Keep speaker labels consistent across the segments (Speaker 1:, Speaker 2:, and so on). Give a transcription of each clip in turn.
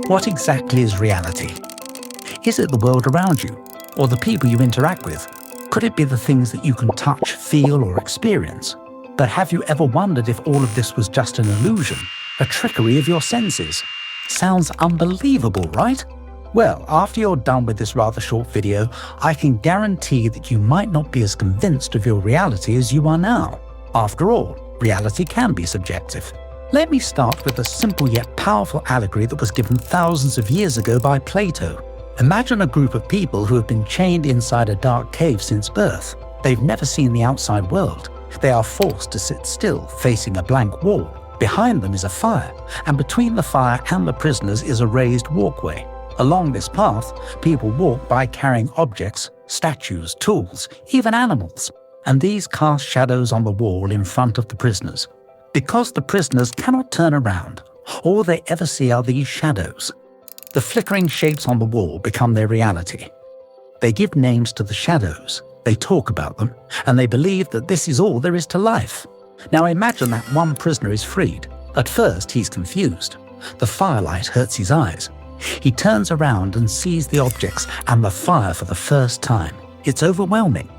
Speaker 1: What exactly is reality? Is it the world around you, or the people you interact with? Could it be the things that you can touch, feel, or experience? But have you ever wondered if all of this was just an illusion, a trickery of your senses? Sounds unbelievable, right? Well, after you're done with this rather short video, I can guarantee that you might not be as convinced of your reality as you are now. After all, reality can be subjective. Let me start with a simple yet powerful allegory that was given thousands of years ago by Plato. Imagine a group of people who have been chained inside a dark cave since birth. They've never seen the outside world. They are forced to sit still, facing a blank wall. Behind them is a fire, and between the fire and the prisoners is a raised walkway. Along this path, people walk by carrying objects, statues, tools, even animals, and these cast shadows on the wall in front of the prisoners. Because the prisoners cannot turn around, all they ever see are these shadows. The flickering shapes on the wall become their reality. They give names to the shadows, they talk about them, and they believe that this is all there is to life. Now imagine that one prisoner is freed. At first, he's confused. The firelight hurts his eyes. He turns around and sees the objects and the fire for the first time. It's overwhelming.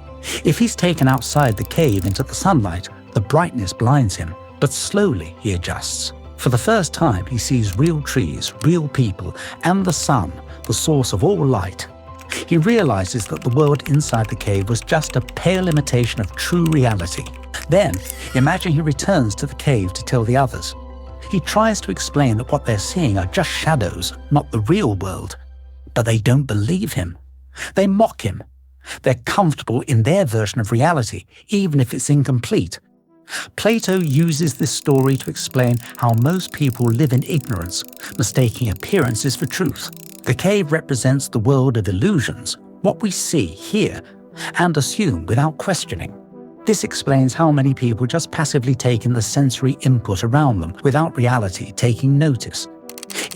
Speaker 1: If he's taken outside the cave into the sunlight, the brightness blinds him, but slowly he adjusts. For the first time, he sees real trees, real people, and the sun, the source of all light. He realizes that the world inside the cave was just a pale imitation of true reality. Then, imagine he returns to the cave to tell the others. He tries to explain that what they're seeing are just shadows, not the real world. But they don't believe him. They mock him. They're comfortable in their version of reality, even if it's incomplete. Plato uses this story to explain how most people live in ignorance, mistaking appearances for truth. The cave represents the world of illusions, what we see, hear, and assume without questioning. This explains how many people just passively take in the sensory input around them without reality taking notice.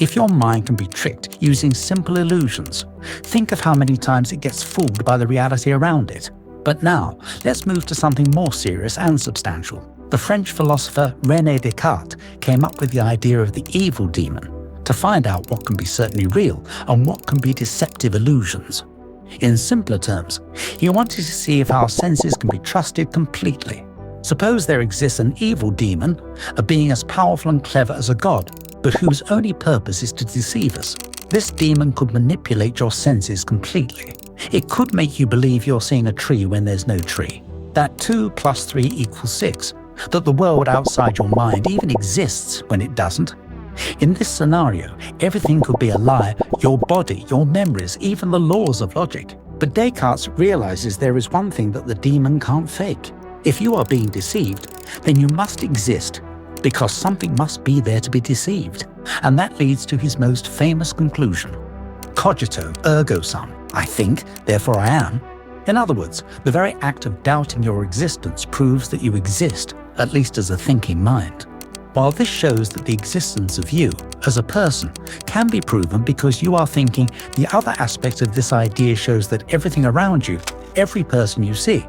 Speaker 1: If your mind can be tricked using simple illusions, think of how many times it gets fooled by the reality around it. But now, let's move to something more serious and substantial. The French philosopher René Descartes came up with the idea of the evil demon to find out what can be certainly real and what can be deceptive illusions. In simpler terms, he wanted to see if our senses can be trusted completely. Suppose there exists an evil demon, a being as powerful and clever as a god, but whose only purpose is to deceive us. This demon could manipulate your senses completely. It could make you believe you're seeing a tree when there's no tree, that 2 + 3 = 6, that the world outside your mind even exists when it doesn't. In this scenario, everything could be a lie, your body, your memories, even the laws of logic. But Descartes realizes there is one thing that the demon can't fake. If you are being deceived, then you must exist, because something must be there to be deceived. And that leads to his most famous conclusion. Cogito ergo sum. I think, therefore I am. In other words, the very act of doubting your existence proves that you exist, at least as a thinking mind. While this shows that the existence of you, as a person, can be proven because you are thinking, the other aspect of this idea shows that everything around you, every person you see,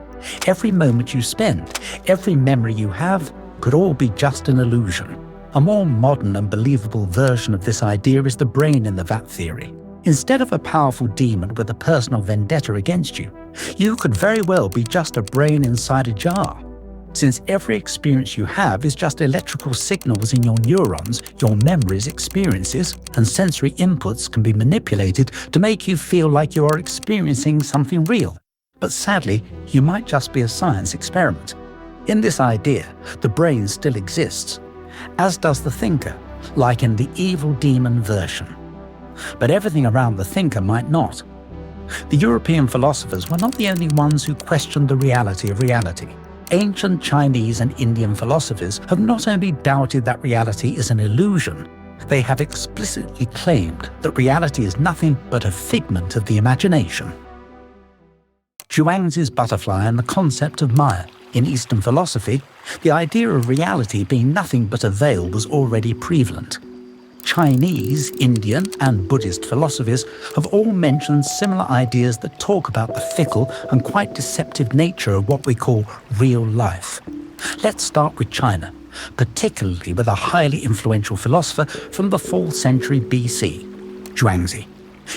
Speaker 1: every moment you spend, every memory you have, could all be just an illusion. A more modern and believable version of this idea is the brain in the vat theory. Instead of a powerful demon with a personal vendetta against you, you could very well be just a brain inside a jar. Since every experience you have is just electrical signals in your neurons, your memories, experiences, and sensory inputs can be manipulated to make you feel like you are experiencing something real. But sadly, you might just be a science experiment. In this idea, the brain still exists, as does the thinker, like in the evil demon version. But everything around the thinker might not. The European philosophers were not the only ones who questioned the reality of reality. Ancient Chinese and Indian philosophers have not only doubted that reality is an illusion, they have explicitly claimed that reality is nothing but a figment of the imagination. Zhuangzi's butterfly and the concept of Maya. In Eastern philosophy, the idea of reality being nothing but a veil was already prevalent. Chinese, Indian, and Buddhist philosophies have all mentioned similar ideas that talk about the fickle and quite deceptive nature of what we call real life. Let's start with China, particularly with a highly influential philosopher from the 4th century BC. Zhuangzi.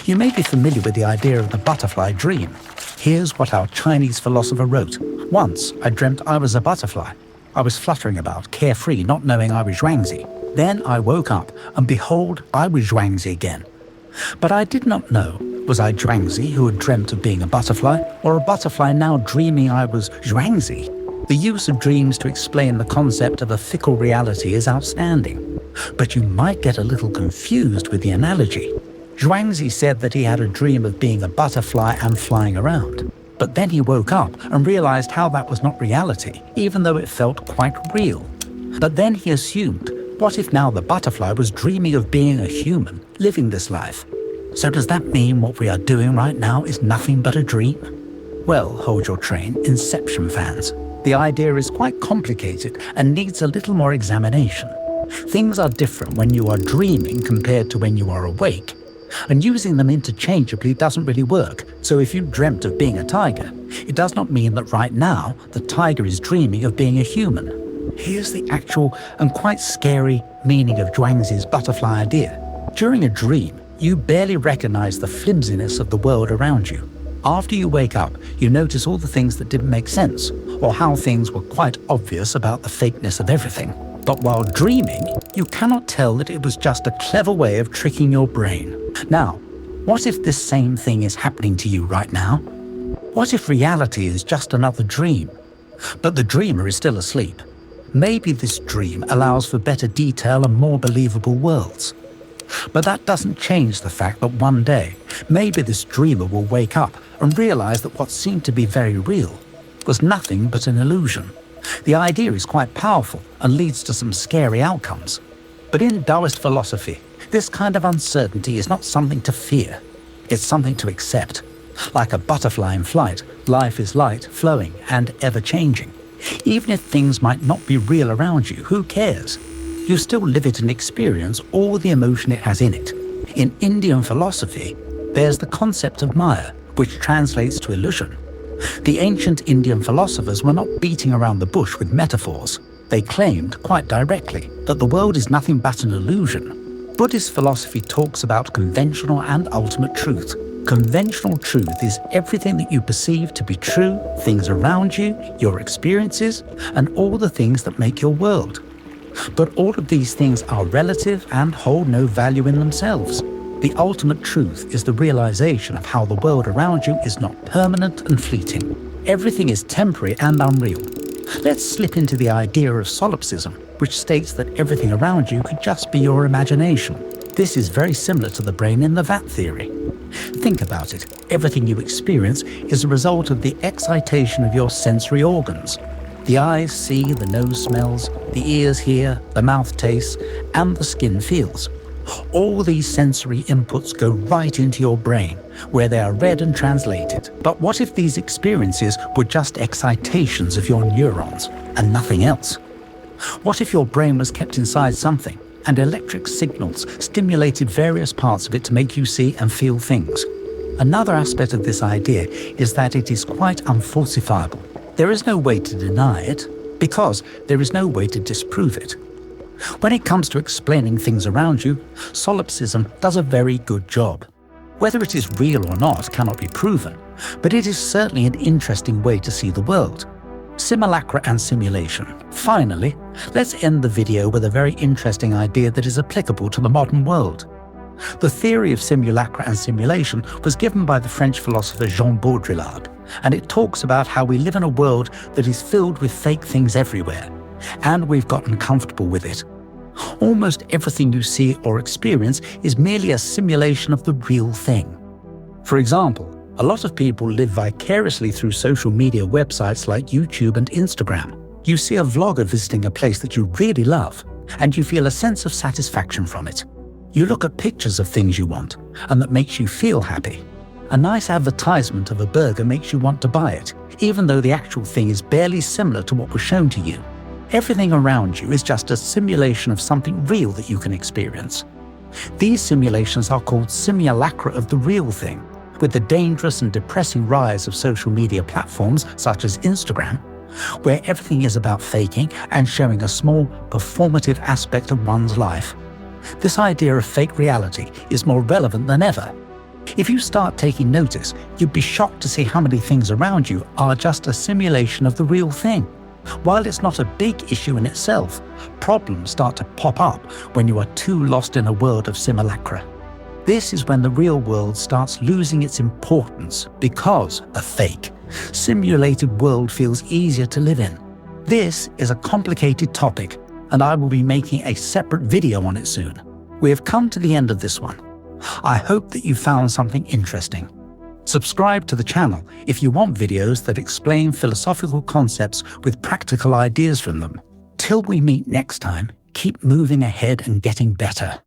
Speaker 1: You may be familiar with the idea of the butterfly dream. Here's what our Chinese philosopher wrote. Once, I dreamt I was a butterfly. I was fluttering about, carefree, not knowing I was Zhuangzi. Then I woke up, and behold, I was Zhuangzi again. But I did not know, was I Zhuangzi who had dreamt of being a butterfly, or a butterfly now dreaming I was Zhuangzi? The use of dreams to explain the concept of a fickle reality is outstanding. But you might get a little confused with the analogy. Zhuangzi said that he had a dream of being a butterfly and flying around. But then he woke up and realized how that was not reality, even though it felt quite real. But then he assumed, what if now the butterfly was dreaming of being a human, living this life? So does that mean what we are doing right now is nothing but a dream? Well, hold your train, Inception fans. The idea is quite complicated and needs a little more examination. Things are different when you are dreaming compared to when you are awake. And using them interchangeably doesn't really work. So if you dreamt of being a tiger, it does not mean that right now the tiger is dreaming of being a human. Here's the actual and quite scary meaning of Zhuangzi's butterfly idea. During a dream, you barely recognize the flimsiness of the world around you. After you wake up, you notice all the things that didn't make sense, or how things were quite obvious about the fakeness of everything. But while dreaming, you cannot tell that it was just a clever way of tricking your brain. Now, what if this same thing is happening to you right now? What if reality is just another dream, but the dreamer is still asleep? Maybe this dream allows for better detail and more believable worlds. But that doesn't change the fact that one day, maybe this dreamer will wake up and realize that what seemed to be very real was nothing but an illusion. The idea is quite powerful and leads to some scary outcomes. But in Taoist philosophy, this kind of uncertainty is not something to fear. It's something to accept. Like a butterfly in flight, life is light, flowing, and ever-changing. Even if things might not be real around you, who cares? You still live it and experience all the emotion it has in it. In Indian philosophy, there's the concept of Maya, which translates to illusion. The ancient Indian philosophers were not beating around the bush with metaphors. They claimed, quite directly, that the world is nothing but an illusion. Buddhist philosophy talks about conventional and ultimate truth. Conventional truth is everything that you perceive to be true, things around you, your experiences, and all the things that make your world. But all of these things are relative and hold no value in themselves. The ultimate truth is the realization of how the world around you is not permanent and fleeting. Everything is temporary and unreal. Let's slip into the idea of solipsism, which states that everything around you could just be your imagination. This is very similar to the brain in the vat theory. Think about it. Everything you experience is a result of the excitation of your sensory organs. The eyes see, the nose smells, the ears hear, the mouth tastes, and the skin feels. All these sensory inputs go right into your brain, where they are read and translated. But what if these experiences were just excitations of your neurons and nothing else? What if your brain was kept inside something, and electric signals stimulated various parts of it to make you see and feel things? Another aspect of this idea is that it is quite unfalsifiable. There is no way to deny it, because there is no way to disprove it. When it comes to explaining things around you, solipsism does a very good job. Whether it is real or not cannot be proven, but it is certainly an interesting way to see the world. Simulacra and simulation. Finally, let's end the video with a very interesting idea that is applicable to the modern world. The theory of simulacra and simulation was given by the French philosopher Jean Baudrillard, and it talks about how we live in a world that is filled with fake things everywhere, and we've gotten comfortable with it. Almost everything you see or experience is merely a simulation of the real thing. For example, a lot of people live vicariously through social media websites like YouTube and Instagram. You see a vlogger visiting a place that you really love, and you feel a sense of satisfaction from it. You look at pictures of things you want, and that makes you feel happy. A nice advertisement of a burger makes you want to buy it, even though the actual thing is barely similar to what was shown to you. Everything around you is just a simulation of something real that you can experience. These simulations are called simulacra of the real thing. With the dangerous and depressing rise of social media platforms such as Instagram, where everything is about faking and showing a small, performative aspect of one's life, This idea of fake reality is more relevant than ever. If you start taking notice, you'd be shocked to see how many things around you are just a simulation of the real thing. While it's not a big issue in itself, problems start to pop up when you are too lost in a world of simulacra. This is when the real world starts losing its importance because a fake, simulated world feels easier to live in. This is a complicated topic, and I will be making a separate video on it soon. We have come to the end of this one. I hope that you found something interesting. Subscribe to the channel if you want videos that explain philosophical concepts with practical ideas from them. Till we meet next time, keep moving ahead and getting better.